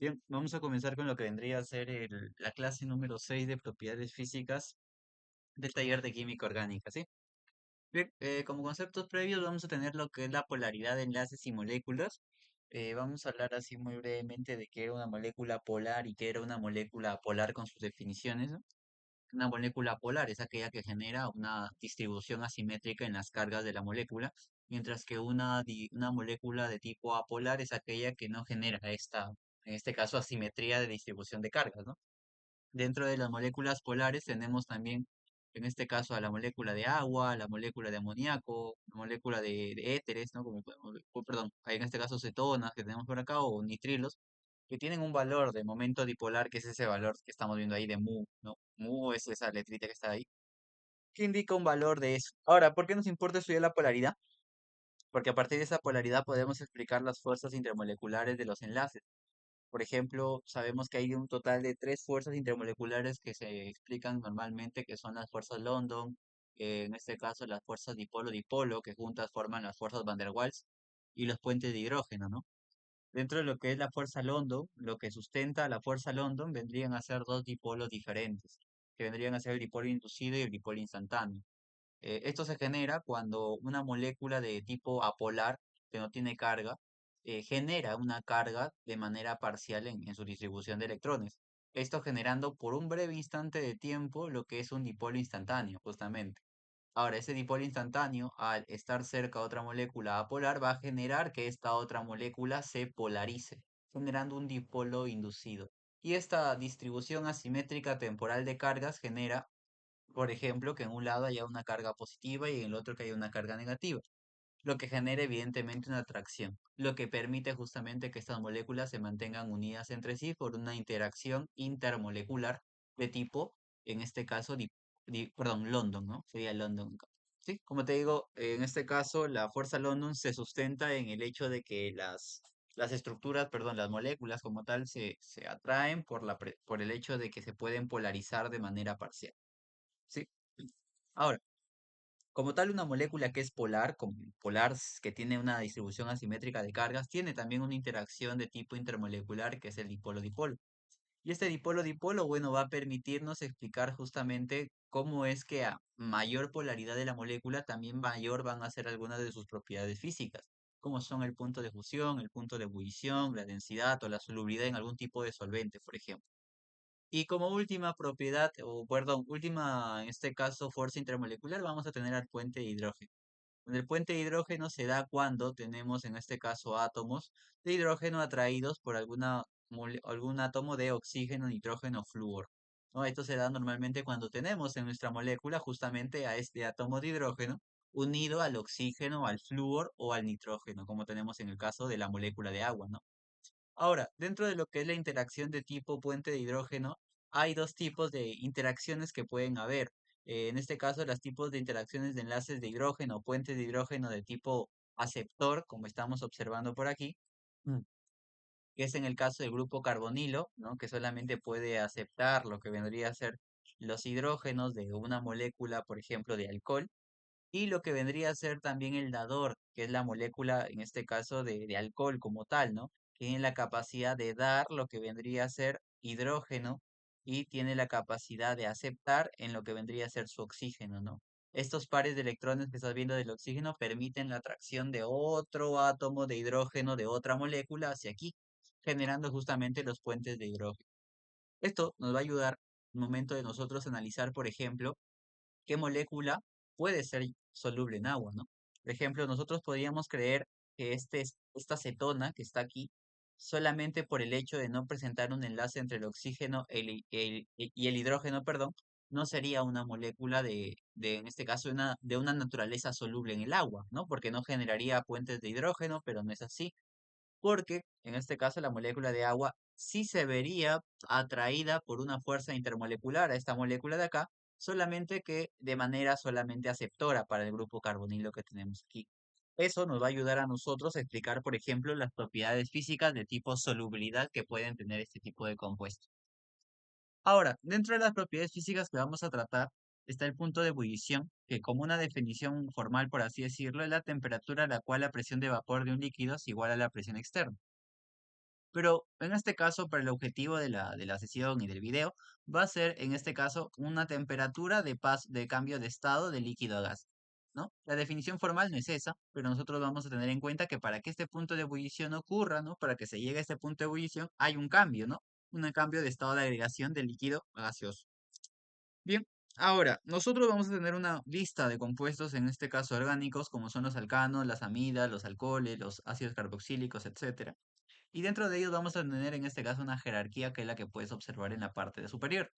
Bien, vamos a comenzar con lo que vendría a ser la clase número 6 de propiedades físicas del taller de química orgánica, ¿sí? Bien, como conceptos previos vamos a tener lo que es la polaridad de enlaces y moléculas. Vamos a hablar así muy brevemente de qué era una molécula polar y qué era una molécula polar con sus definiciones, ¿no? Una molécula polar es aquella que genera una distribución asimétrica en las cargas de la molécula, mientras que una molécula de tipo apolar es aquella que no genera esta, en este caso, asimetría de distribución de cargas, ¿no? Dentro de las moléculas polares tenemos también, en este caso, a la molécula de agua, la molécula de amoníaco, la molécula de éteres, ¿no? Como podemos ver, perdón, hay en este caso cetonas que tenemos por acá, o nitrilos, que tienen un valor de momento dipolar, que es ese valor que estamos viendo ahí de mu, ¿no? Mu es esa letrita que está ahí, que indica un valor de eso. Ahora, ¿por qué nos importa estudiar la polaridad? Porque a partir de esa polaridad podemos explicar las fuerzas intermoleculares de los enlaces. Por ejemplo, sabemos que hay un total de tres fuerzas intermoleculares que se explican normalmente, que son las fuerzas London, en este caso las fuerzas dipolo-dipolo, que juntas forman las fuerzas Van der Waals, y los puentes de hidrógeno, ¿no? Dentro de lo que es la fuerza London, lo que sustenta la fuerza London vendrían a ser dos dipolos diferentes, que vendrían a ser el dipolo inducido y el dipolo instantáneo. Esto se genera cuando una molécula de tipo apolar, que no tiene carga, genera una carga de manera parcial en su distribución de electrones. Esto generando por un breve instante de tiempo lo que es un dipolo instantáneo, justamente. Ahora, ese dipolo instantáneo, al estar cerca a otra molécula apolar, va a generar que esta otra molécula se polarice, generando un dipolo inducido. Y esta distribución asimétrica temporal de cargas genera, por ejemplo, que en un lado haya una carga positiva y en el otro que haya una carga negativa, lo que genera evidentemente una atracción, lo que permite justamente que estas moléculas se mantengan unidas entre sí por una interacción intermolecular de tipo, en este caso, perdón, London, ¿no? Sería London. Sí, como te digo, en este caso la fuerza London se sustenta en el hecho de que las estructuras, perdón, las moléculas como tal se atraen por el hecho de que se pueden polarizar de manera parcial. ¿Sí? Ahora, como tal, una molécula que es polar, como polar que tiene una distribución asimétrica de cargas, tiene también una interacción de tipo intermolecular que es el dipolo-dipolo. Y este dipolo-dipolo, bueno, va a permitirnos explicar justamente cómo es que a mayor polaridad de la molécula, también mayor van a ser algunas de sus propiedades físicas, como son el punto de fusión, el punto de ebullición, la densidad o la solubilidad en algún tipo de solvente, por ejemplo. Y como última propiedad, o perdón, última, en este caso, fuerza intermolecular, vamos a tener al puente de hidrógeno. El puente de hidrógeno se da cuando tenemos, en este caso, átomos de hidrógeno atraídos por algún átomo de oxígeno, nitrógeno, flúor, ¿no? Esto se da normalmente cuando tenemos en nuestra molécula justamente a este átomo de hidrógeno unido al oxígeno, al flúor o al nitrógeno, como tenemos en el caso de la molécula de agua, ¿no? Ahora, dentro de lo que es la interacción de tipo puente de hidrógeno, hay dos tipos de interacciones que pueden haber. En este caso, los tipos de interacciones de enlaces de hidrógeno o puentes de hidrógeno de tipo aceptor, como estamos observando por aquí, Mm. que es en el caso del grupo carbonilo, ¿no? Que solamente puede aceptar lo que vendría a ser los hidrógenos de una molécula, por ejemplo, de alcohol, y lo que vendría a ser también el dador, que es la molécula, en este caso, de alcohol como tal, ¿no? Tiene la capacidad de dar lo que vendría a ser hidrógeno y tiene la capacidad de aceptar en lo que vendría a ser su oxígeno, ¿no? Estos pares de electrones que estás viendo del oxígeno permiten la atracción de otro átomo de hidrógeno de otra molécula hacia aquí, generando justamente los puentes de hidrógeno. Esto nos va a ayudar al momento de nosotros analizar, por ejemplo, qué molécula puede ser soluble en agua, ¿no? Por ejemplo, nosotros podríamos creer que esta cetona que está aquí, solamente por el hecho de no presentar un enlace entre el oxígeno y el hidrógeno, perdón, no sería una molécula en este caso, de una naturaleza soluble en el agua, ¿no? Porque no generaría puentes de hidrógeno, pero no es así porque en este caso la molécula de agua sí se vería atraída por una fuerza intermolecular a esta molécula de acá, solamente que de manera solamente aceptora para el grupo carbonilo que tenemos aquí. Eso nos va a ayudar a nosotros a explicar, por ejemplo, las propiedades físicas de tipo solubilidad que pueden tener este tipo de compuestos. Ahora, dentro de las propiedades físicas que vamos a tratar está el punto de ebullición, que como una definición formal, por así decirlo, es la temperatura a la cual la presión de vapor de un líquido es igual a la presión externa. Pero en este caso, para el objetivo de la sesión y del video, va a ser en este caso una temperatura de cambio de estado de líquido a gas, ¿no? La definición formal no es esa, pero nosotros vamos a tener en cuenta que para que este punto de ebullición ocurra, ¿no? Para que se llegue a este punto de ebullición, hay un cambio, ¿no? Un cambio de estado de agregación del líquido a gaseoso. Bien, ahora, nosotros vamos a tener una lista de compuestos, en este caso orgánicos, como son los alcanos, las amidas, los alcoholes, los ácidos carboxílicos, etcétera. Y dentro de ellos vamos a tener en este caso una jerarquía que es la que puedes observar en la parte de superior.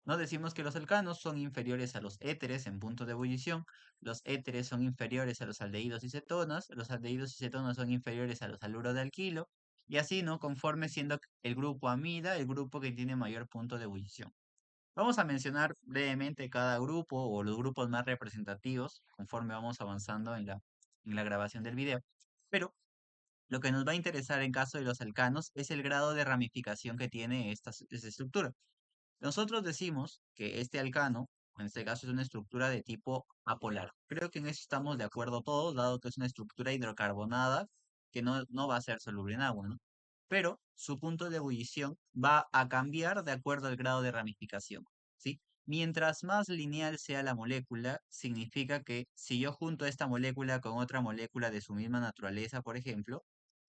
No decimos que los alcanos son inferiores a los éteres en punto de ebullición, los éteres son inferiores a los aldehídos y cetonas, los aldehídos y cetonas son inferiores a los haluro de alquilo, y así, ¿no? Conforme siendo el grupo amida el grupo que tiene mayor punto de ebullición. Vamos a mencionar brevemente cada grupo o los grupos más representativos conforme vamos avanzando en la grabación del video. Pero lo que nos va a interesar en caso de los alcanos es el grado de ramificación que tiene esta estructura. Nosotros decimos que este alcano, en este caso, es una estructura de tipo apolar. Creo que en eso estamos de acuerdo todos, dado que es una estructura hidrocarbonada que no va a ser soluble en agua, ¿no? Pero su punto de ebullición va a cambiar de acuerdo al grado de ramificación, ¿sí? Mientras más lineal sea la molécula, significa que si yo junto esta molécula con otra molécula de su misma naturaleza, por ejemplo,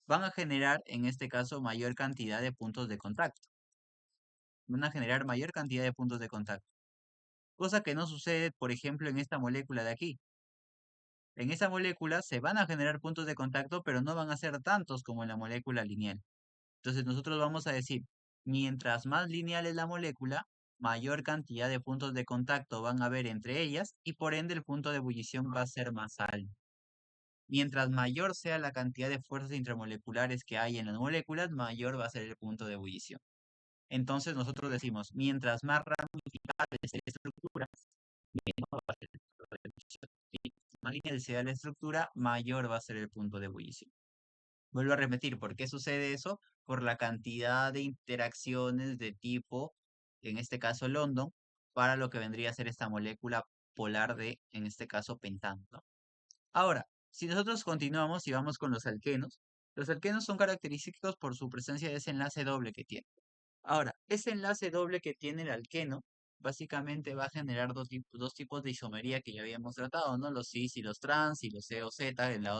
van a generar, en este caso, mayor cantidad de puntos de contacto. Van a generar mayor cantidad de puntos de contacto. Cosa que no sucede, por ejemplo, en esta molécula de aquí. En esa molécula se van a generar puntos de contacto, pero no van a ser tantos como en la molécula lineal. Entonces nosotros vamos a decir, mientras más lineal es la molécula, mayor cantidad de puntos de contacto van a haber entre ellas y por ende el punto de ebullición va a ser más alto. Mientras mayor sea la cantidad de fuerzas intramoleculares que hay en las moléculas, mayor va a ser el punto de ebullición. Entonces nosotros decimos, mientras más ramificada es la estructura, menor va a ser el punto de ebullición. Mientras más lineal sea la estructura, mayor va a ser el punto de ebullición. Vuelvo a repetir, ¿por qué sucede eso? Por la cantidad de interacciones de tipo, en este caso London, para lo que vendría a ser esta molécula polar de, en este caso, pentano, ¿no? Ahora, si nosotros continuamos y vamos con los alquenos son característicos por su presencia de ese enlace doble que tiene. Ahora, ese enlace doble que tiene el alqueno, básicamente va a generar dos tipos de isomería que ya habíamos tratado, ¿no? Los cis y los trans y los CO-Z en el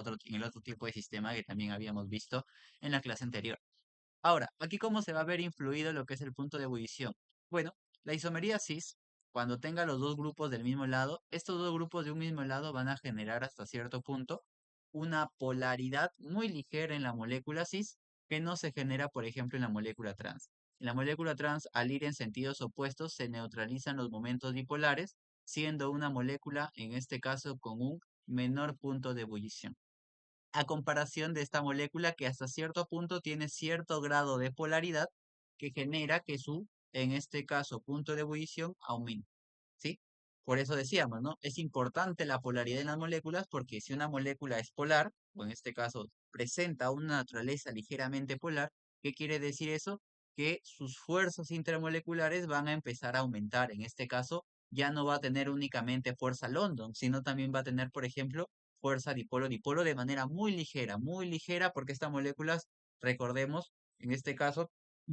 otro tipo de sistema que también habíamos visto en la clase anterior. Ahora, aquí cómo se va a ver influido lo que es el punto de ebullición. Bueno, la isomería cis, cuando tenga los dos grupos del mismo lado, estos dos grupos de un mismo lado van a generar hasta cierto punto una polaridad muy ligera en la molécula cis que no se genera, por ejemplo, en la molécula trans. En la molécula trans, al ir en sentidos opuestos, se neutralizan los momentos dipolares, siendo una molécula, en este caso, con un menor punto de ebullición a comparación de esta molécula que hasta cierto punto tiene cierto grado de polaridad que genera que su, en este caso, punto de ebullición aumente, ¿sí? Por eso decíamos, ¿no? Es importante la polaridad en las moléculas porque si una molécula es polar, o en este caso presenta una naturaleza ligeramente polar, ¿qué quiere decir eso? Que sus fuerzas intermoleculares van a empezar a aumentar. En este caso, ya no va a tener únicamente fuerza London, sino también va a tener, por ejemplo, fuerza dipolo-dipolo de manera muy ligera, porque estas moléculas, recordemos, en este caso,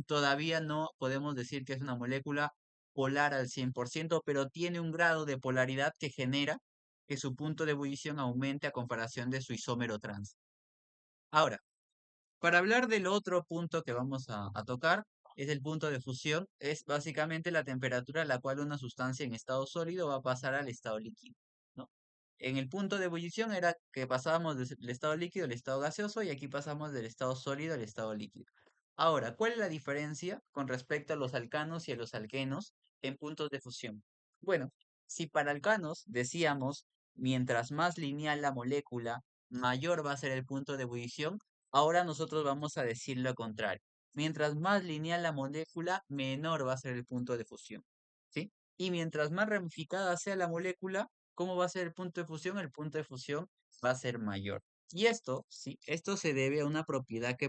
todavía no podemos decir que es una molécula polar al 100%, pero tiene un grado de polaridad que genera que su punto de ebullición aumente a comparación de su isómero trans. Ahora, para hablar del otro punto que vamos a tocar, es el punto de fusión, es básicamente la temperatura a la cual una sustancia en estado sólido va a pasar al estado líquido, ¿no? En el punto de ebullición era que pasábamos del estado líquido al estado gaseoso y aquí pasamos del estado sólido al estado líquido. Ahora, ¿cuál es la diferencia con respecto a los alcanos y a los alquenos en puntos de fusión? Bueno, si para alcanos decíamos, mientras más lineal la molécula, mayor va a ser el punto de ebullición, ahora nosotros vamos a decir lo contrario. Mientras más lineal la molécula, menor va a ser el punto de fusión, ¿sí? Y mientras más ramificada sea la molécula, ¿cómo va a ser el punto de fusión? El punto de fusión va a ser mayor. Y esto, sí, esto se debe a una propiedad que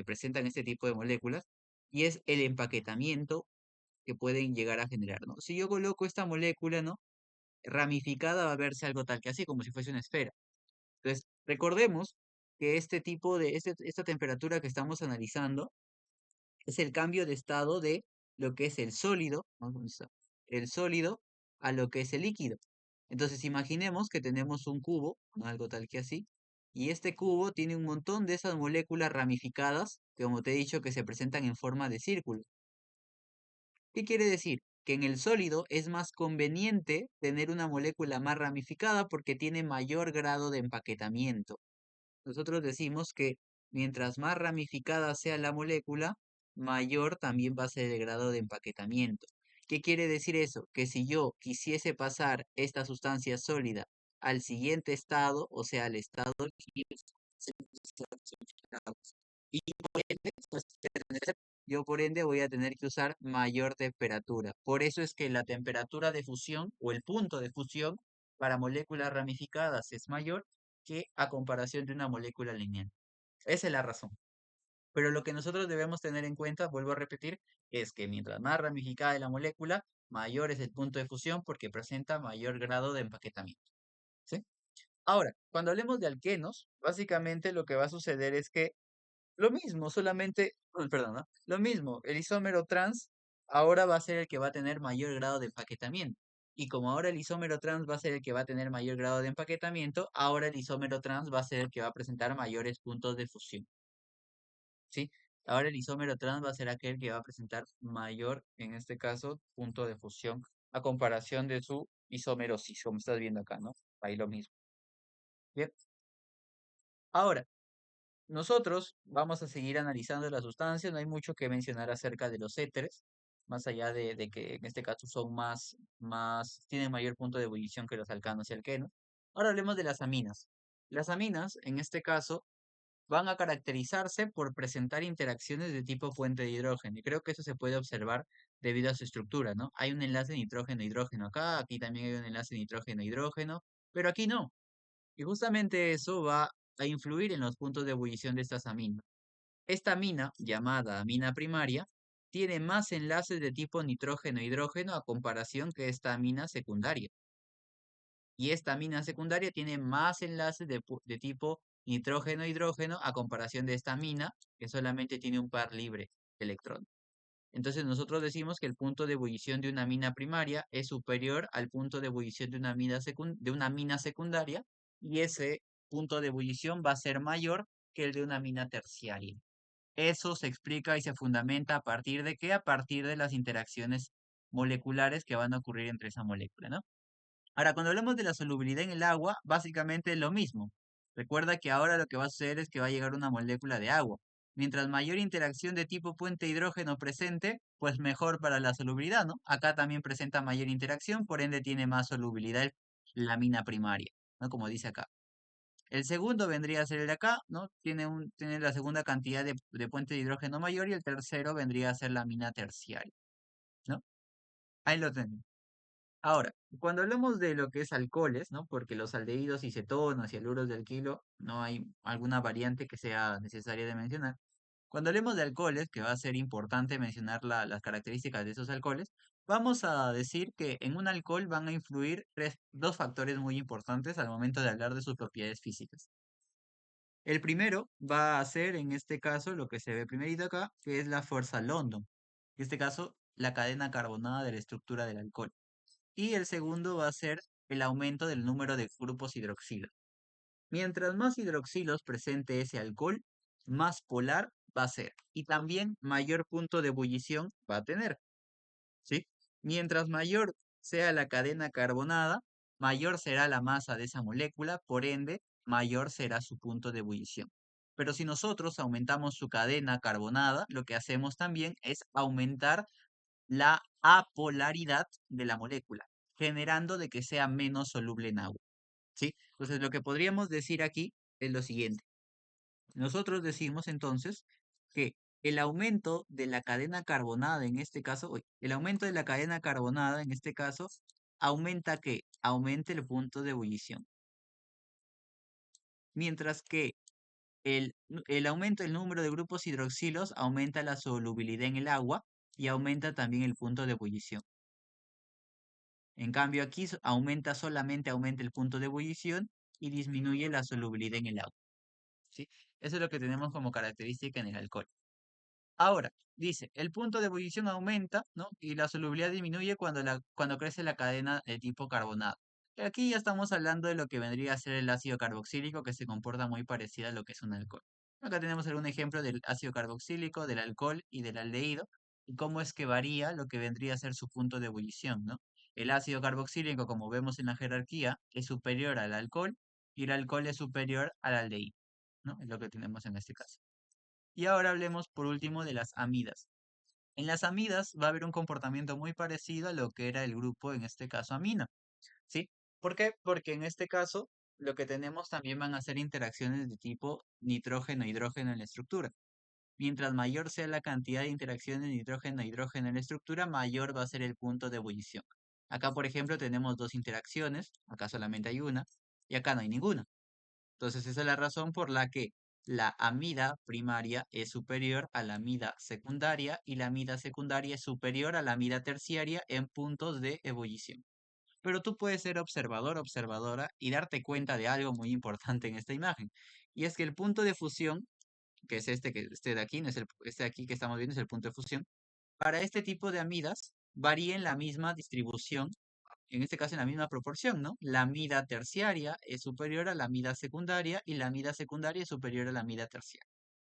presentan este tipo de moléculas y es el empaquetamiento que pueden llegar a generar, ¿no? Si yo coloco esta molécula, ¿no? Ramificada va a verse algo tal que así, como si fuese una esfera. Entonces, recordemos que esta temperatura que estamos analizando Es el cambio de estado de lo que es el sólido, ¿no? ¿Dónde está? El sólido a lo que es el líquido. Entonces imaginemos que tenemos un cubo, ¿no? Algo tal que así, y este cubo tiene un montón de esas moléculas ramificadas, que como te he dicho, que se presentan en forma de círculo. ¿Qué quiere decir? Que en el sólido es más conveniente tener una molécula más ramificada porque tiene mayor grado de empaquetamiento. Nosotros decimos que mientras más ramificada sea la molécula, mayor también va a ser el grado de empaquetamiento. ¿Qué quiere decir eso? Que si yo quisiese pasar esta sustancia sólida al siguiente estado, o sea, al estado líquido, y por ende, pues, yo por ende voy a tener que usar mayor temperatura. Por eso es que la temperatura de fusión o el punto de fusión para moléculas ramificadas es mayor que a comparación de una molécula lineal. Esa es la razón. Pero lo que nosotros debemos tener en cuenta, vuelvo a repetir, es que mientras más ramificada es la molécula, mayor es el punto de fusión porque presenta mayor grado de empaquetamiento. ¿Sí? Ahora, cuando hablemos de alquenos, básicamente lo que va a suceder es que lo mismo, solamente, perdón, ¿no? Lo mismo, el isómero trans ahora va a ser el que va a tener mayor grado de empaquetamiento. Y como ahora el isómero trans va a ser el que va a tener mayor grado de empaquetamiento, ahora el isómero trans va a ser el que va a presentar mayores puntos de fusión. ¿Sí? Ahora el isómero trans va a ser aquel que va a presentar mayor, en este caso, punto de fusión a comparación de su isómero cis, como estás viendo acá, ¿no? Ahí lo mismo. Bien. Ahora, nosotros vamos a seguir analizando las sustancias, no hay mucho que mencionar acerca de los éteres, más allá de que en este caso son tienen mayor punto de ebullición que los alcanos y alquenos. Ahora hablemos de las aminas. Las aminas, en este caso, van a caracterizarse por presentar interacciones de tipo puente de hidrógeno, y creo que eso se puede observar debido a su estructura, ¿no? Hay un enlace nitrógeno-hidrógeno acá, aquí también hay un enlace nitrógeno-hidrógeno, pero aquí no. Y justamente eso va a influir en los puntos de ebullición de estas aminas. Esta amina, llamada amina primaria, tiene más enlaces de tipo nitrógeno-hidrógeno a comparación que esta amina secundaria. Y esta amina secundaria tiene más enlaces de tipo nitrógeno-hidrógeno a comparación de esta amina, que solamente tiene un par libre de electrones. Entonces nosotros decimos que el punto de ebullición de una amina primaria es superior al punto de ebullición de una amina secundaria, y ese punto de ebullición va a ser mayor que el de una amina terciaria. Eso se explica y se fundamenta a partir de qué? A partir de las interacciones moleculares que van a ocurrir entre esa molécula, ¿no? Ahora, cuando hablamos de la solubilidad en el agua, básicamente es lo mismo. Recuerda que ahora lo que va a suceder es que va a llegar una molécula de agua. Mientras mayor interacción de tipo puente hidrógeno presente, pues mejor para la solubilidad, ¿no? Acá también presenta mayor interacción, por ende tiene más solubilidad la amina primaria, ¿no? Como dice acá. El segundo vendría a ser el de acá, ¿no? Tiene la segunda cantidad de puente de hidrógeno mayor, y el tercero vendría a ser la amina terciaria, ¿no? Ahí lo tenemos. Ahora, cuando hablamos de lo que es alcoholes, ¿no? Porque los aldehídos y cetonas y aluros de alquilo no hay alguna variante que sea necesaria de mencionar. Cuando hablemos de alcoholes, que va a ser importante mencionar las características de esos alcoholes, vamos a decir que en un alcohol van a influir dos factores muy importantes al momento de hablar de sus propiedades físicas. El primero va a ser, en este caso, lo que se ve primerito acá, que es la fuerza London. En este caso, la cadena carbonada de la estructura del alcohol. Y el segundo va a ser el aumento del número de grupos hidroxilo. Mientras más hidroxilos presente ese alcohol, más polar va a ser. Y también mayor punto de ebullición va a tener. ¿Sí? Mientras mayor sea la cadena carbonada, mayor será la masa de esa molécula, por ende, mayor será su punto de ebullición. Pero si nosotros aumentamos su cadena carbonada, lo que hacemos también es aumentar la apolaridad de la molécula, generando de que sea menos soluble en agua, ¿sí? Entonces, lo que podríamos decir aquí es lo siguiente. Nosotros decimos entonces que el aumento de la cadena carbonada, en este caso, el aumento de la cadena carbonada, en este caso, aumenta que aumente el punto de ebullición. Mientras que el aumento del número de grupos hidroxilos aumenta la solubilidad en el agua y aumenta también el punto de ebullición. En cambio, aquí aumenta el punto de ebullición y disminuye la solubilidad en el agua, ¿sí? Eso es lo que tenemos como característica en el alcohol. Ahora, dice, el punto de ebullición aumenta, ¿no? Y la solubilidad disminuye cuando crece la cadena de tipo carbonato. Y aquí ya estamos hablando de lo que vendría a ser el ácido carboxílico, que se comporta muy parecido a lo que es un alcohol. Acá tenemos algún ejemplo del ácido carboxílico, del alcohol y del aldehído, y cómo es que varía lo que vendría a ser su punto de ebullición, ¿no? El ácido carboxílico, como vemos en la jerarquía, es superior al alcohol y el alcohol es superior al aldehído, ¿no? Es lo que tenemos en este caso. Y ahora hablemos por último de las amidas. En las amidas va a haber un comportamiento muy parecido a lo que era el grupo, en este caso amina, ¿sí? ¿Por qué? Porque en este caso lo que tenemos también van a ser interacciones de tipo nitrógeno-hidrógeno en la estructura. Mientras mayor sea la cantidad de interacciones nitrógeno-hidrógeno en la estructura, mayor va a ser el punto de ebullición. Acá, por ejemplo, tenemos dos interacciones, acá solamente hay una, y acá no hay ninguna. Entonces, esa es la razón por la que la amida primaria es superior a la amida secundaria y la amida secundaria es superior a la amida terciaria en puntos de ebullición. Pero tú puedes ser observador, observadora y darte cuenta de algo muy importante en esta imagen. Y es que el punto de fusión, que este de aquí, no es este de aquí que estamos viendo es el punto de fusión, para este tipo de amidas varía en la misma distribución, en este caso en la misma proporción, ¿no? La amida terciaria es superior a la amida secundaria y la amida secundaria es superior a la amida terciaria.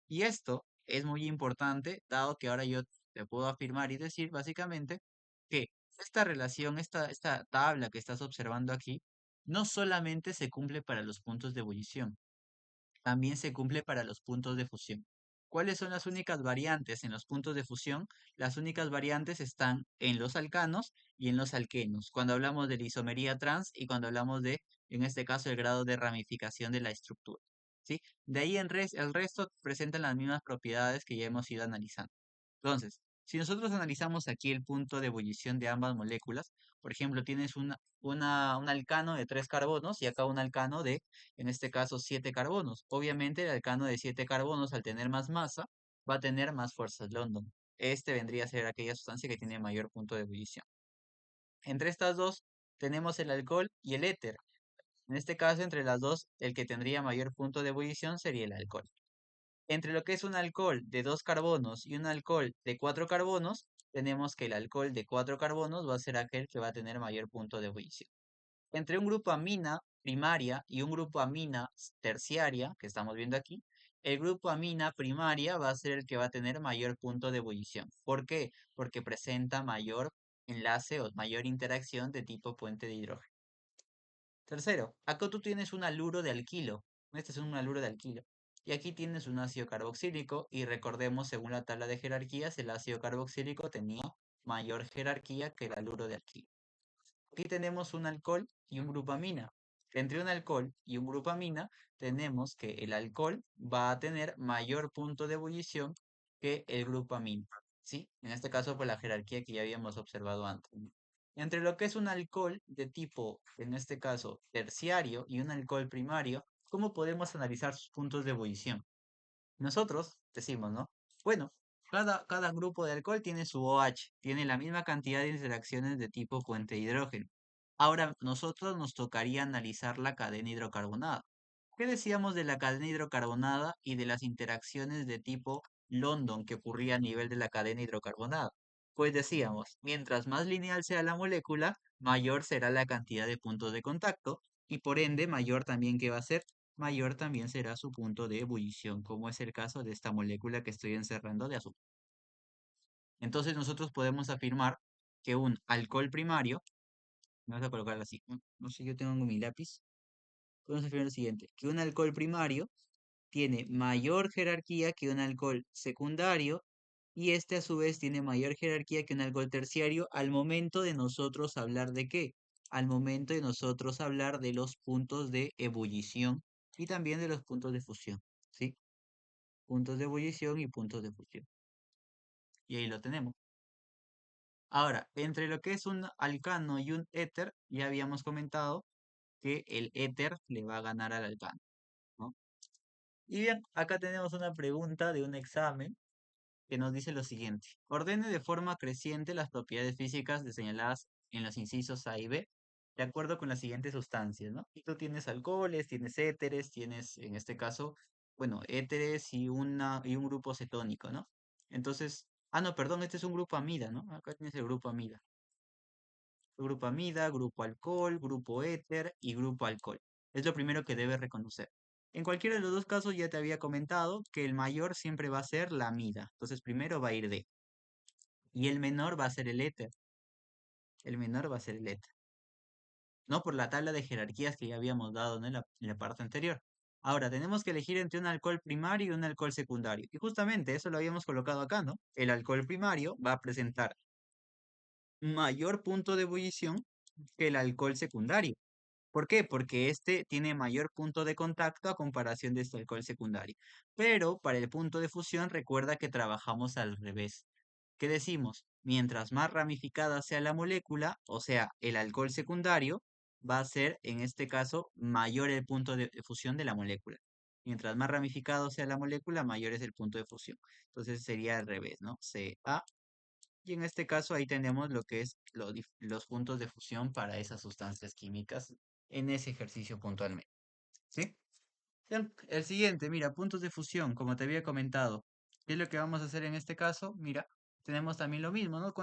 Y esto es muy importante, dado que ahora yo te puedo afirmar y decir básicamente que esta relación, esta tabla que estás observando aquí, no solamente se cumple para los puntos de ebullición, también se cumple para los puntos de fusión. ¿Cuáles son las únicas variantes en los puntos de fusión? Las únicas variantes están en los alcanos y en los alquenos, cuando hablamos de la isomería trans y cuando hablamos de, en este caso, el grado de ramificación de la estructura. ¿Sí? De ahí el resto presentan las mismas propiedades que ya hemos ido analizando. Entonces, si nosotros analizamos aquí el punto de ebullición de ambas moléculas, por ejemplo, tienes un alcano de 3 carbonos y acá un alcano de, en este caso, 7 carbonos. Obviamente, el alcano de 7 carbonos, al tener más masa, va a tener más fuerzas London. Este vendría a ser aquella sustancia que tiene mayor punto de ebullición. Entre estas dos, tenemos el alcohol y el éter. En este caso, entre las dos, el que tendría mayor punto de ebullición sería el alcohol. Entre lo que es un alcohol de 2 carbonos y un alcohol de 4 carbonos, tenemos que el alcohol de 4 carbonos va a ser aquel que va a tener mayor punto de ebullición. Entre un grupo amina primaria y un grupo amina terciaria, que estamos viendo aquí, el grupo amina primaria va a ser el que va a tener mayor punto de ebullición. ¿Por qué? Porque presenta mayor enlace o mayor interacción de tipo puente de hidrógeno. Tercero, acá tú tienes un haluro de alquilo. Este es un haluro de alquilo. Y aquí tienes un ácido carboxílico. Y recordemos, según la tabla de jerarquías, el ácido carboxílico tenía mayor jerarquía que el haluro de alquilo. Aquí tenemos un alcohol y un grupamina. Entre un alcohol y un grupamina, tenemos que el alcohol va a tener mayor punto de ebullición que el grupamina. ¿Sí? En este caso, por la jerarquía que ya habíamos observado antes. Entre lo que es un alcohol de tipo, en este caso, terciario y un alcohol primario, ¿cómo podemos analizar sus puntos de ebullición? Nosotros decimos, ¿no? Bueno, cada grupo de alcohol tiene su OH, tiene la misma cantidad de interacciones de tipo puente de hidrógeno. Ahora, nosotros nos tocaría analizar la cadena hidrocarbonada. ¿Qué decíamos de la cadena hidrocarbonada y de las interacciones de tipo London que ocurría a nivel de la cadena hidrocarbonada? Pues decíamos, mientras más lineal sea la molécula, mayor será la cantidad de puntos de contacto y por ende mayor también que va a ser, mayor también será su punto de ebullición, como es el caso de esta molécula que estoy encerrando de azúcar. Entonces nosotros podemos afirmar que un alcohol primario, vamos a colocarlo así, no sé, yo tengo mi lápiz, podemos afirmar lo siguiente, que un alcohol primario tiene mayor jerarquía que un alcohol secundario y este a su vez tiene mayor jerarquía que un alcohol terciario al momento de nosotros hablar de qué? Al momento de nosotros hablar de los puntos de ebullición y también de los puntos de fusión, ¿sí? Puntos de ebullición y puntos de fusión. Y ahí lo tenemos. Ahora, entre lo que es un alcano y un éter, ya habíamos comentado que el éter le va a ganar al alcano, ¿no? Y bien, acá tenemos una pregunta de un examen que nos dice lo siguiente. Ordene de forma creciente las propiedades físicas señaladas en los incisos A y B, de acuerdo con las siguientes sustancias, ¿no? Y tú tienes alcoholes, tienes éteres, tienes, en este caso, bueno, éteres y un grupo cetónico, ¿no? Entonces, no, perdón, este es un grupo amida, ¿no? Acá tienes el grupo amida. Grupo amida, grupo alcohol, grupo éter y grupo alcohol. Es lo primero que debes reconocer. En cualquiera de los dos casos ya te había comentado que el mayor siempre va a ser la amida. Entonces primero va a ir D. Y el menor va a ser el éter. El menor va a ser el éter. No por la tabla de jerarquías que ya habíamos dado, ¿no? en la parte anterior. Ahora, tenemos que elegir entre un alcohol primario y un alcohol secundario. Y justamente eso lo habíamos colocado acá, ¿no? El alcohol primario va a presentar mayor punto de ebullición que el alcohol secundario. ¿Por qué? Porque este tiene mayor punto de contacto a comparación de este alcohol secundario. Pero para el punto de fusión, recuerda que trabajamos al revés. ¿Qué decimos? Mientras más ramificada sea la molécula, o sea, el alcohol secundario, va a ser, en este caso, mayor el punto de fusión de la molécula. Mientras más ramificado sea la molécula, mayor es el punto de fusión. Entonces sería al revés, ¿no? Ca. Y en este caso ahí tenemos lo que es los puntos de fusión para esas sustancias químicas en ese ejercicio puntualmente. ¿Sí? Bien, el siguiente, mira, puntos de fusión, como te había comentado. ¿Qué es lo que vamos a hacer en este caso? Mira, tenemos también lo mismo, ¿no?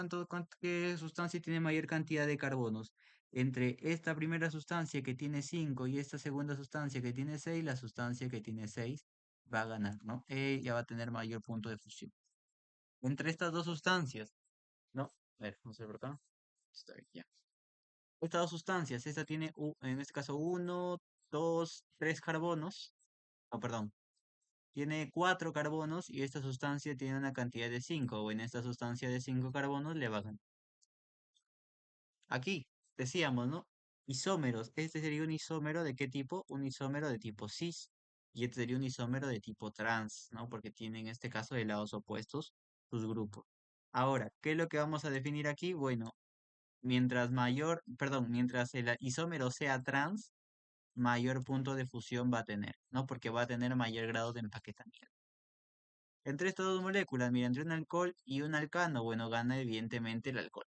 ¿Qué sustancia tiene mayor cantidad de carbonos? Entre esta primera sustancia que tiene 5 y esta segunda sustancia que tiene 6, la sustancia que tiene 6 va a ganar, ¿no? Ya va a tener mayor punto de fusión. Entre estas dos sustancias, ¿no? A ver, vamos a ver por acá. Está bien, ya. Estas dos sustancias, esta tiene, en este caso, uno, dos, tres carbonos. No, perdón. Tiene cuatro carbonos y esta sustancia tiene una cantidad de 5, o en esta sustancia de 5 carbonos le va a ganar. Aquí, decíamos, ¿no? Isómeros. Este sería un isómero de qué tipo? Un isómero de tipo cis. Y este sería un isómero de tipo trans, ¿no? Porque tiene en este caso de lados opuestos sus grupos. Ahora, ¿qué es lo que vamos a definir aquí? Bueno, mientras el isómero sea trans, mayor punto de fusión va a tener, ¿no? Porque va a tener mayor grado de empaquetamiento. Entre estas dos moléculas, mira, entre un alcohol y un alcano, bueno, gana evidentemente el alcohol.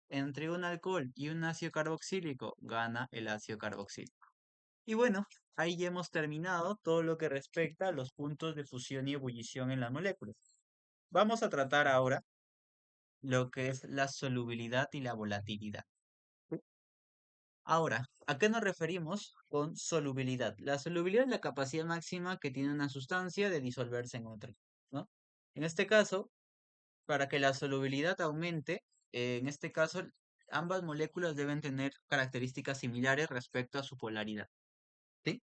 Entre un alcohol y un ácido carboxílico, gana el ácido carboxílico. Y bueno, ahí ya hemos terminado todo lo que respecta a los puntos de fusión y ebullición en las moléculas. Vamos a tratar ahora lo que es la solubilidad y la volatilidad. Ahora, ¿a qué nos referimos con solubilidad? La solubilidad es la capacidad máxima que tiene una sustancia de disolverse en otra, ¿no? En este caso, para que la solubilidad aumente, en este caso, ambas moléculas deben tener características similares respecto a su polaridad, ¿sí?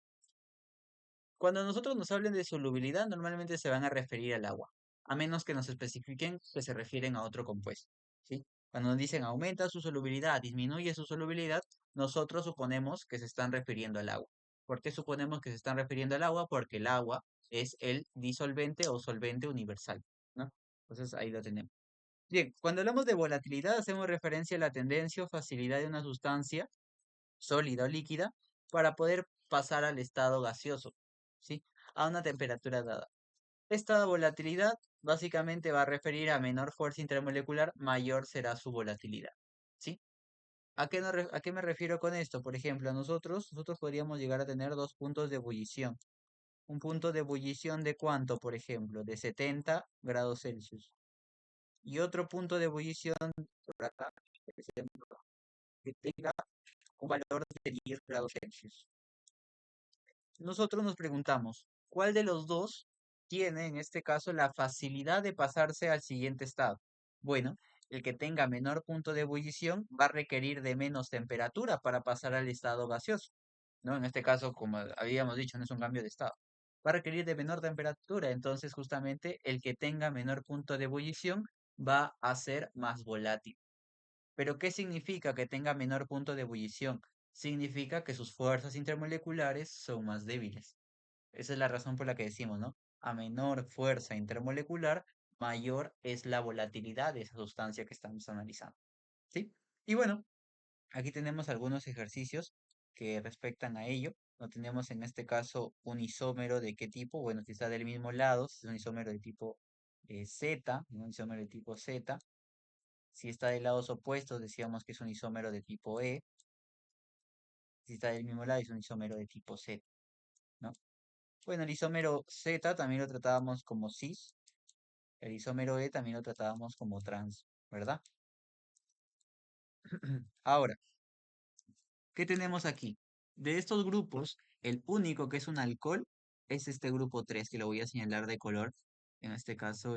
Cuando nosotros nos hablen de solubilidad, normalmente se van a referir al agua, a menos que nos especifiquen que se refieren a otro compuesto, ¿sí? Cuando nos dicen aumenta su solubilidad, disminuye su solubilidad, nosotros suponemos que se están refiriendo al agua. ¿Por qué suponemos que se están refiriendo al agua? Porque el agua es el disolvente o solvente universal, ¿no? Entonces ahí lo tenemos. Bien, cuando hablamos de volatilidad, hacemos referencia a la tendencia o facilidad de una sustancia sólida o líquida para poder pasar al estado gaseoso, ¿sí? A una temperatura dada. Esta volatilidad básicamente va a referir a menor fuerza intermolecular, mayor será su volatilidad, ¿sí? ¿A qué me refiero con esto? Por ejemplo, nosotros podríamos llegar a tener dos puntos de ebullición. Un punto de ebullición de cuánto, por ejemplo, de 70 grados Celsius. Y otro punto de ebullición por acá, por ejemplo, que tenga un valor de 10 grados Celsius. Nosotros nos preguntamos, ¿cuál de los dos tiene en este caso la facilidad de pasarse al siguiente estado? Bueno, el que tenga menor punto de ebullición va a requerir de menos temperatura para pasar al estado gaseoso, ¿no? En este caso, como habíamos dicho, no es un cambio de estado. Va a requerir de menor temperatura, entonces justamente el que tenga menor punto de ebullición va a ser más volátil. ¿Pero qué significa que tenga menor punto de ebullición? Significa que sus fuerzas intermoleculares son más débiles. Esa es la razón por la que decimos, ¿no? A menor fuerza intermolecular, mayor es la volatilidad de esa sustancia que estamos analizando, ¿sí? Y bueno, aquí tenemos algunos ejercicios que respectan a ello. No tenemos en este caso un isómero de qué tipo. Bueno, si está del mismo lado, si es un isómero de tipo Z, un isómero de tipo Z. Si está de lados opuestos, decíamos que es un isómero de tipo E. Si está del mismo lado, es un isómero de tipo Z, ¿no? Bueno, el isómero Z también lo tratábamos como cis. El isómero E también lo tratábamos como trans, ¿verdad? Ahora, ¿qué tenemos aquí? De estos grupos, el único que es un alcohol es este grupo 3 que lo voy a señalar de color, en este caso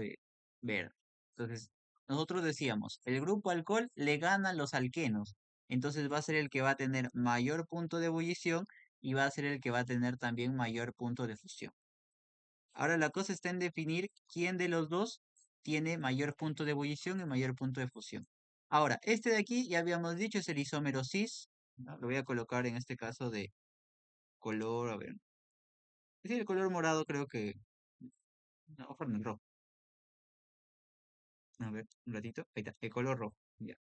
verde. Entonces, nosotros decíamos, el grupo alcohol le gana a los alquenos, entonces va a ser el que va a tener mayor punto de ebullición y va a ser el que va a tener también mayor punto de fusión. Ahora la cosa está en definir quién de los dos tiene mayor punto de ebullición y mayor punto de fusión. Ahora, este de aquí, ya habíamos dicho, es el isómero cis, ¿no? Lo voy a colocar en este caso de color, a ver. Sí, el color morado creo que... No, ojo en el rojo. A ver, un ratito. Ahí está, el color rojo. Ya.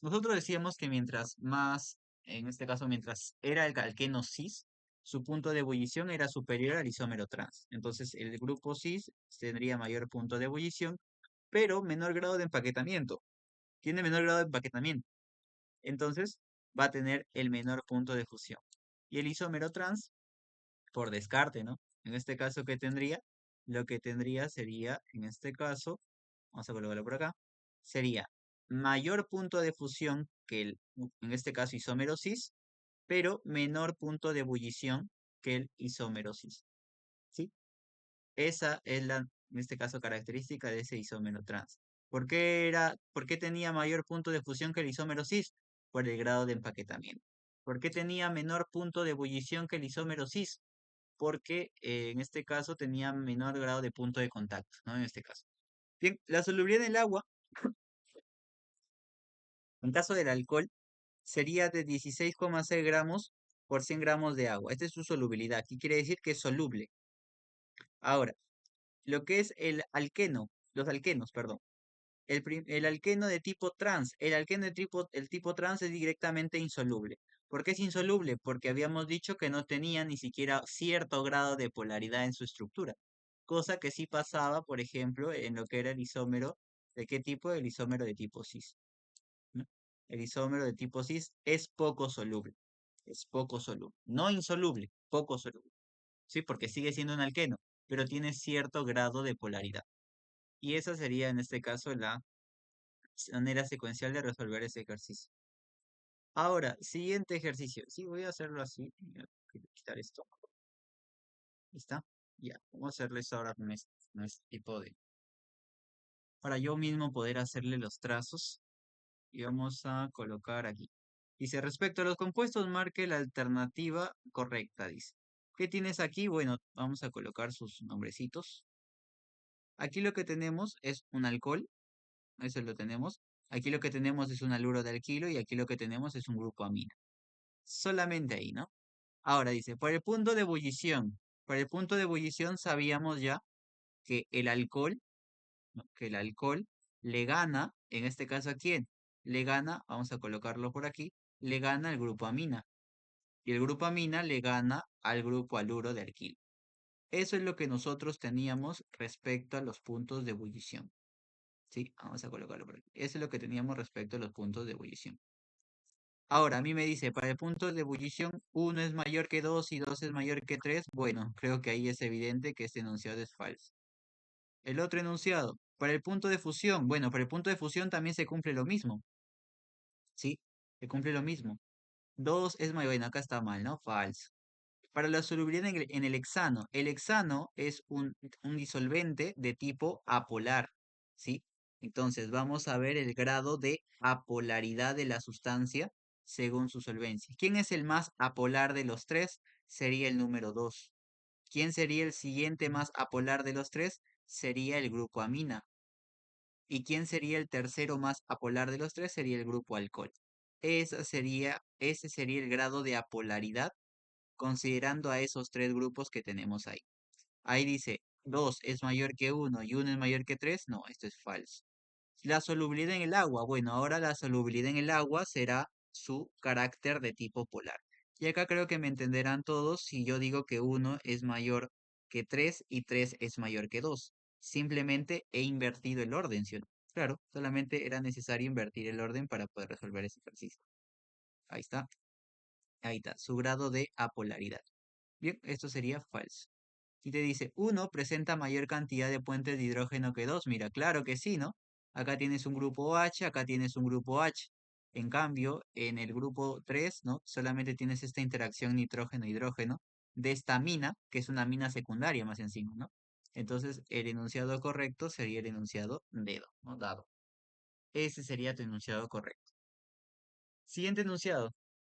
Nosotros decíamos que mientras más, en este caso, mientras era el alqueno cis, su punto de ebullición era superior al isómero trans. Entonces, el grupo cis tendría mayor punto de ebullición, pero menor grado de empaquetamiento. Tiene menor grado de empaquetamiento. Entonces, va a tener el menor punto de fusión. Y el isómero trans, por descarte, ¿no? En este caso, ¿qué tendría? Lo que tendría sería, en este caso, vamos a colocarlo por acá, sería mayor punto de fusión que en este caso, isómero cis, pero menor punto de ebullición que el isómero cis. ¿Sí? Esa es la, en este caso, característica de ese isómero trans. ¿Por qué tenía mayor punto de fusión que el isómero cis? Por el grado de empaquetamiento. ¿Por qué tenía menor punto de ebullición que el isómero cis? Porque en este caso tenía menor grado de punto de contacto, ¿no? En este caso. Bien, la solubilidad en el agua, en caso del alcohol, sería de 16,6 gramos por 100 gramos de agua. Esta es su solubilidad. Aquí quiere decir que es soluble. Ahora, lo que es el alqueno, los alquenos, perdón. El alqueno de tipo trans. El tipo trans es directamente insoluble. ¿Por qué es insoluble? Porque habíamos dicho que no tenía ni siquiera cierto grado de polaridad en su estructura. Cosa que sí pasaba, por ejemplo, en lo que era el isómero. ¿De qué tipo? El isómero de tipo cis. ¿No? El isómero de tipo cis es poco soluble. Es poco soluble. No insoluble, poco soluble. ¿Sí? Porque sigue siendo un alqueno, pero tiene cierto grado de polaridad. Y esa sería en este caso la manera secuencial de resolver ese ejercicio. Ahora, siguiente ejercicio. Sí, voy a hacerlo así. Voy a quitar esto. ¿Está? Ya, vamos a hacerle esto ahora con este tipo de... Para yo mismo poder hacerle los trazos. Y vamos a colocar aquí. Dice, respecto a los compuestos, marque la alternativa correcta, dice. ¿Qué tienes aquí? Bueno, vamos a colocar sus nombrecitos. Aquí lo que tenemos es un alcohol, eso lo tenemos. Aquí lo que tenemos es un haluro de alquilo y aquí lo que tenemos es un grupo amina. Solamente ahí, ¿no? Ahora dice, por el punto de ebullición. Por el punto de ebullición sabíamos ya que el alcohol, ¿no? Que el alcohol le gana, en este caso a quién, le gana, vamos a colocarlo por aquí, le gana al grupo amina. Y el grupo amina le gana al grupo haluro de alquilo. Eso es lo que nosotros teníamos respecto a los puntos de ebullición. ¿Sí? Vamos a colocarlo por aquí. Eso es lo que teníamos respecto a los puntos de ebullición. Ahora, a mí me dice, para el punto de ebullición, 1 es mayor que 2 y 2 es mayor que 3. Bueno, creo que ahí es evidente que este enunciado es falso. El otro enunciado, para el punto de fusión, bueno, para el punto de fusión también se cumple lo mismo. ¿Sí? Se cumple lo mismo. 2 es mayor, bueno, acá está mal, ¿no? Falso. Para la solubilidad en el hexano. El hexano es un disolvente de tipo apolar, ¿sí? Entonces vamos a ver el grado de apolaridad de la sustancia según su solvencia. ¿Quién es el más apolar de los tres? Sería el número 2. ¿Quién sería el siguiente más apolar de los tres? Sería el grupo amina. ¿Y quién sería el tercero más apolar de los tres? Sería el grupo alcohol. Ese sería el grado de apolaridad considerando a esos tres grupos que tenemos ahí. Ahí dice 2 es mayor que 1 y 1 es mayor que 3. No, esto es falso. La solubilidad en el agua. Bueno, ahora la solubilidad en el agua será su carácter de tipo polar. Y acá creo que me entenderán todos si yo digo que 1 es mayor que 3 y 3 es mayor que 2. Simplemente he invertido el orden, ¿sí o no? Claro, solamente era necesario invertir el orden para poder resolver ese ejercicio. Ahí está. Ahí está, su grado de apolaridad. Bien, esto sería falso. Y te dice, uno presenta mayor cantidad de puentes de hidrógeno que 2. Mira, claro que sí, ¿no? Acá tienes un grupo H, acá tienes un grupo H. En cambio, en el grupo 3, ¿no? Solamente tienes esta interacción nitrógeno-hidrógeno de esta amina, que es una amina secundaria más encima, ¿no? Entonces, el enunciado correcto sería el enunciado dedo, ¿no? Dado. Ese sería tu enunciado correcto. Siguiente enunciado.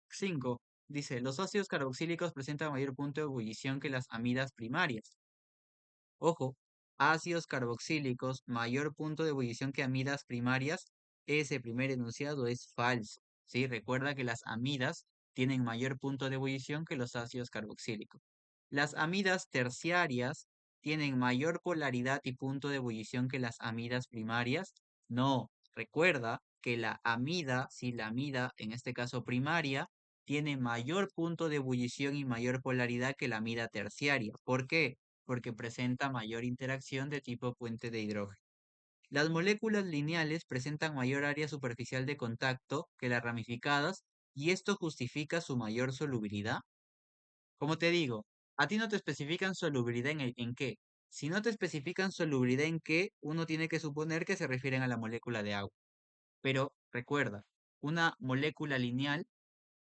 5. Dice, los ácidos carboxílicos presentan mayor punto de ebullición que las amidas primarias. Ojo, ácidos carboxílicos, mayor punto de ebullición que amidas primarias. Ese primer enunciado es falso. ¿Sí? Recuerda que las amidas tienen mayor punto de ebullición que los ácidos carboxílicos. Las amidas terciarias tienen mayor polaridad y punto de ebullición que las amidas primarias. No, recuerda que la amida, si la amida, en este caso primaria, tiene mayor punto de ebullición y mayor polaridad que la amida terciaria. ¿Por qué? Porque presenta mayor interacción de tipo puente de hidrógeno. Las moléculas lineales presentan mayor área superficial de contacto que las ramificadas y esto justifica su mayor solubilidad. Como te digo, a ti no te especifican solubilidad en qué. Si no te especifican solubilidad en qué, uno tiene que suponer que se refieren a la molécula de agua. Pero recuerda, una molécula lineal,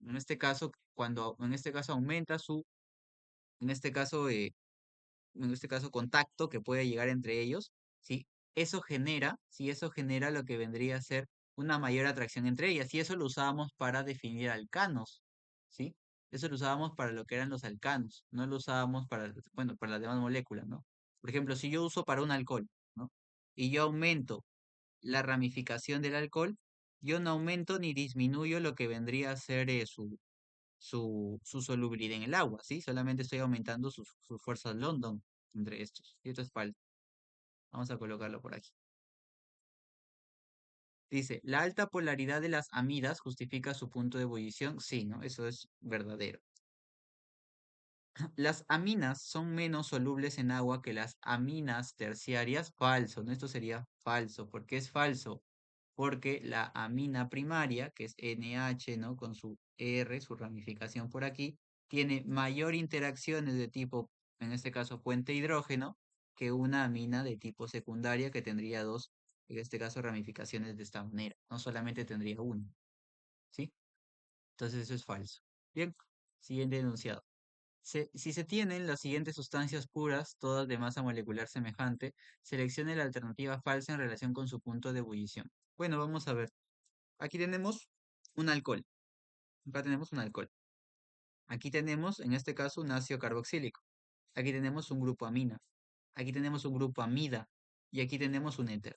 en este caso aumenta en este caso, eh, en este caso contacto que puede llegar entre ellos, ¿sí? Eso genera lo que vendría a ser una mayor atracción entre ellas, y eso lo usábamos para definir alcanos, ¿sí? Eso lo usábamos para lo que eran los alcanos, no lo usábamos para, bueno, para las demás moléculas, ¿no? Por ejemplo, si yo uso para un alcohol, ¿no? Y yo aumento la ramificación del alcohol, yo no aumento ni disminuyo lo que vendría a ser su solubilidad en el agua, ¿sí? Solamente estoy aumentando sus fuerzas London entre estos. Y esto es falso. Vamos a colocarlo por aquí. Dice, ¿la alta polaridad de las amidas justifica su punto de ebullición? Sí, ¿no? Eso es verdadero. Las aminas son menos solubles en agua que las aminas terciarias. Falso, ¿no? Esto sería falso. ¿Por qué es falso? Porque la amina primaria, que es NH, ¿no? Con su R, su ramificación por aquí, tiene mayor interacciones de tipo, en este caso, puente hidrógeno, que una amina de tipo secundaria que tendría dos, en este caso, ramificaciones de esta manera. No solamente tendría una, ¿sí? Entonces eso es falso. Bien, siguiente enunciado. Si se tienen las siguientes sustancias puras, todas de masa molecular semejante, seleccione la alternativa falsa en relación con su punto de ebullición. Bueno, vamos a ver. Aquí tenemos un alcohol. Acá tenemos un alcohol. Aquí tenemos, en este caso, un ácido carboxílico. Aquí tenemos un grupo amina. Aquí tenemos un grupo amida. Y aquí tenemos un éter.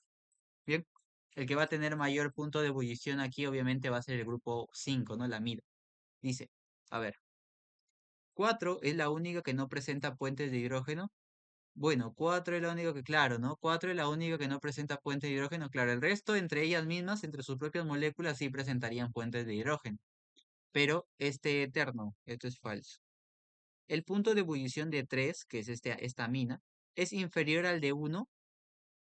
Bien. El que va a tener mayor punto de ebullición aquí, obviamente, va a ser el grupo 5, ¿no? La amida. Dice, a ver, 4 es la única que no presenta puentes de hidrógeno. Bueno, 4 es la única que, claro, ¿no? 4 es la única que no presenta puentes de hidrógeno. Claro, el resto, entre ellas mismas, entre sus propias moléculas, sí presentarían puentes de hidrógeno. Pero este eterno, esto es falso. El punto de ebullición de 3, que es esta amina, es inferior al de 1.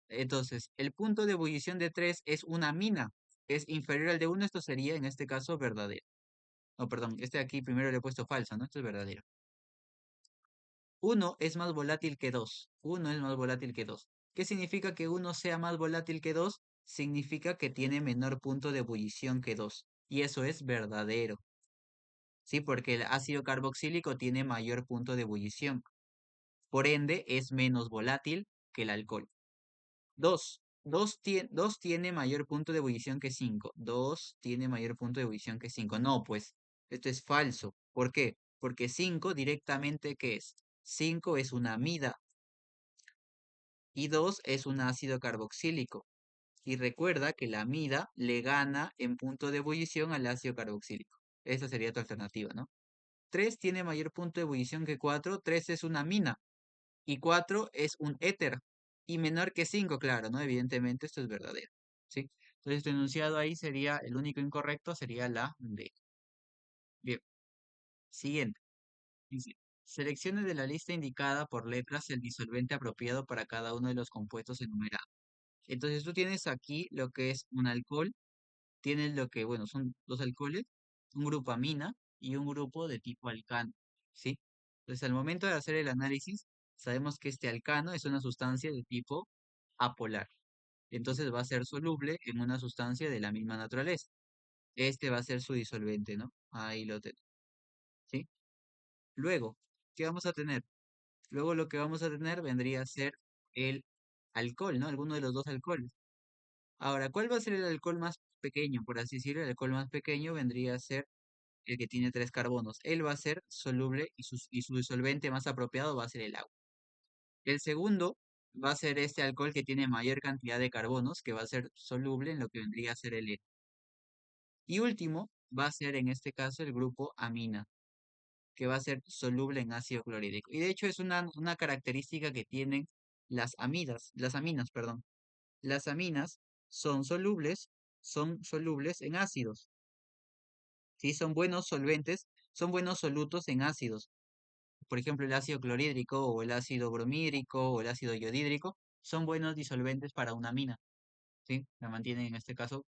Entonces, el punto de ebullición de 3 es una amina, es inferior al de 1. Esto sería, en este caso, verdadero. No, perdón, este aquí primero le he puesto falso, ¿no? Esto es verdadero. 1 es más volátil que 2. 1 es más volátil que 2. ¿Qué significa que 1 sea más volátil que 2? Significa que tiene menor punto de ebullición que 2. Y eso es verdadero. ¿Sí? Porque el ácido carboxílico tiene mayor punto de ebullición. Por ende, es menos volátil que el alcohol. 2. 2 tiene mayor punto de ebullición que 5. 2 tiene mayor punto de ebullición que 5. No, pues, esto es falso. ¿Por qué? Porque 5 directamente, ¿qué es? 5 es una amida y 2 es un ácido carboxílico. Y recuerda que la amida le gana en punto de ebullición al ácido carboxílico. Esa sería tu alternativa, ¿no? 3 tiene mayor punto de ebullición que 4. 3 es una amina y 4 es un éter. Y menor que 5, claro, ¿no? Evidentemente esto es verdadero, ¿sí? Entonces tu enunciado ahí sería, el único incorrecto sería la D. Bien, siguiente. Dice, seleccione de la lista indicada por letras el disolvente apropiado para cada uno de los compuestos enumerados. Entonces tú tienes aquí lo que es un alcohol, tienes lo que, bueno, son dos alcoholes, un grupo amina y un grupo de tipo alcano, ¿sí? Entonces al momento de hacer el análisis, Sabemos que este alcano es una sustancia de tipo apolar. Entonces va a ser soluble en una sustancia de la misma naturaleza. Este va a ser su disolvente, ¿no? Ahí lo tenemos, ¿sí? Luego, ¿qué vamos a tener? Luego lo que vamos a tener vendría a ser el alcohol, ¿no? Alguno de los dos alcoholes. Ahora, ¿cuál va a ser el alcohol más pequeño? Por así decirlo, el alcohol más pequeño vendría a ser el que tiene tres carbonos. Él va a ser soluble y su disolvente más apropiado va a ser el agua. El segundo va a ser este alcohol que tiene mayor cantidad de carbonos, que va a ser soluble en lo que vendría a ser el éter. Y último va a ser en este caso el grupo amina, que va a ser soluble en ácido clorhídrico. Y de hecho es una característica que tienen las aminas, perdón. Las aminas son solubles en ácidos, ¿sí? Son buenos solventes, son buenos solutos en ácidos. Por ejemplo, el ácido clorhídrico o el ácido bromídrico o el ácido yodhídrico son buenos disolventes para una mina, ¿sí? La mantienen en este caso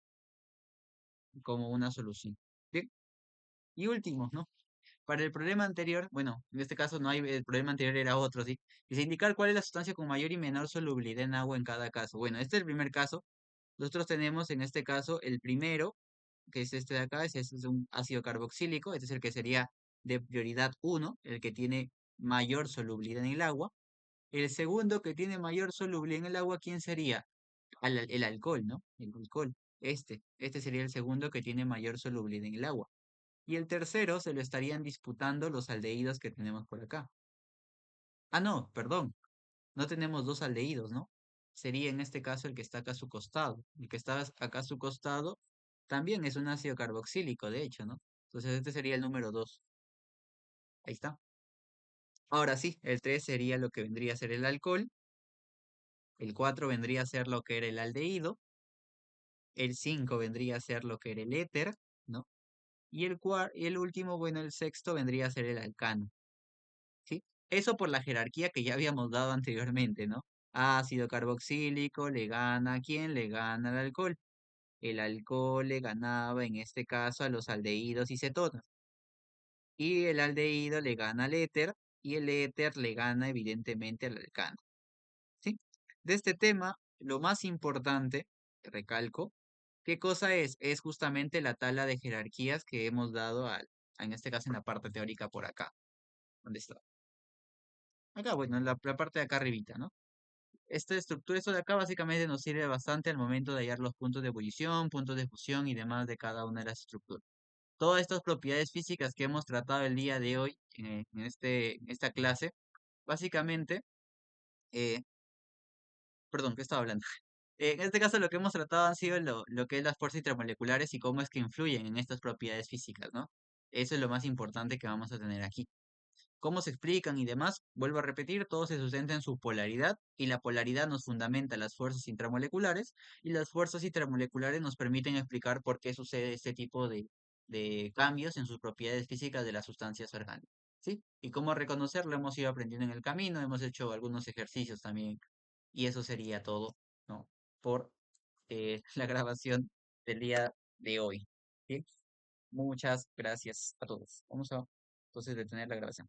como una solución. Bien, y último, ¿no? Para el problema anterior, bueno, en este caso no hay, el problema anterior era otro, ¿sí? Dice indicar cuál es la sustancia con mayor y menor solubilidad en agua en cada caso. Bueno, este es el primer caso. Nosotros tenemos en este caso el primero, que es este de acá, ese es un ácido carboxílico, este es el que sería de prioridad uno, el que tiene mayor solubilidad en el agua. El segundo que tiene mayor solubilidad en el agua, ¿quién sería? El alcohol, ¿no? El alcohol. Este sería el segundo que tiene mayor solubilidad en el agua. Y el tercero se lo estarían disputando los aldehídos que tenemos por acá. Ah, no, perdón. No tenemos dos aldehídos, ¿no? Sería en este caso el que está acá a su costado. El que está acá a su costado también es un ácido carboxílico, de hecho, ¿no? Entonces este sería el número 2. Ahí está. Ahora sí, el 3 sería lo que vendría a ser el alcohol. El 4 vendría a ser lo que era el aldehído. El 5 vendría a ser lo que era el éter, ¿no? Y el último, bueno, el sexto vendría a ser el alcano. ¿Sí? Eso por la jerarquía que ya habíamos dado anteriormente, ¿no? Ácido carboxílico le gana ¿a quién? Le gana al alcohol. El alcohol le ganaba en este caso a los aldehídos y cetonas. Y el aldehído le gana al éter y el éter le gana evidentemente al alcano. ¿Sí? De este tema, lo más importante, recalco, ¿qué cosa es? Es justamente la tabla de jerarquías que hemos dado en este caso en la parte teórica por acá. ¿Dónde está? Acá, bueno, en la parte de acá arribita, ¿no? Esta estructura, esto de acá básicamente nos sirve bastante al momento de hallar los puntos de ebullición, puntos de fusión y demás de cada una de las estructuras. Todas estas propiedades físicas que hemos tratado el día de hoy en esta clase, básicamente, eh, perdón, ¿qué estaba hablando? En este caso lo que hemos tratado han sido lo que es las fuerzas intramoleculares y cómo es que influyen en estas propiedades físicas, ¿no? Eso es lo más importante que vamos a tener aquí. Cómo se explican y demás, vuelvo a repetir, todo se sustenta en su polaridad y la polaridad nos fundamenta las fuerzas intramoleculares y las fuerzas intramoleculares nos permiten explicar por qué sucede este tipo de cambios en sus propiedades físicas de las sustancias orgánicas, ¿sí? Y cómo reconocerlo hemos ido aprendiendo en el camino, hemos hecho algunos ejercicios también y eso sería todo, ¿no? Por la grabación del día de hoy, ¿sí? Muchas gracias a todos. Vamos a entonces detener la grabación.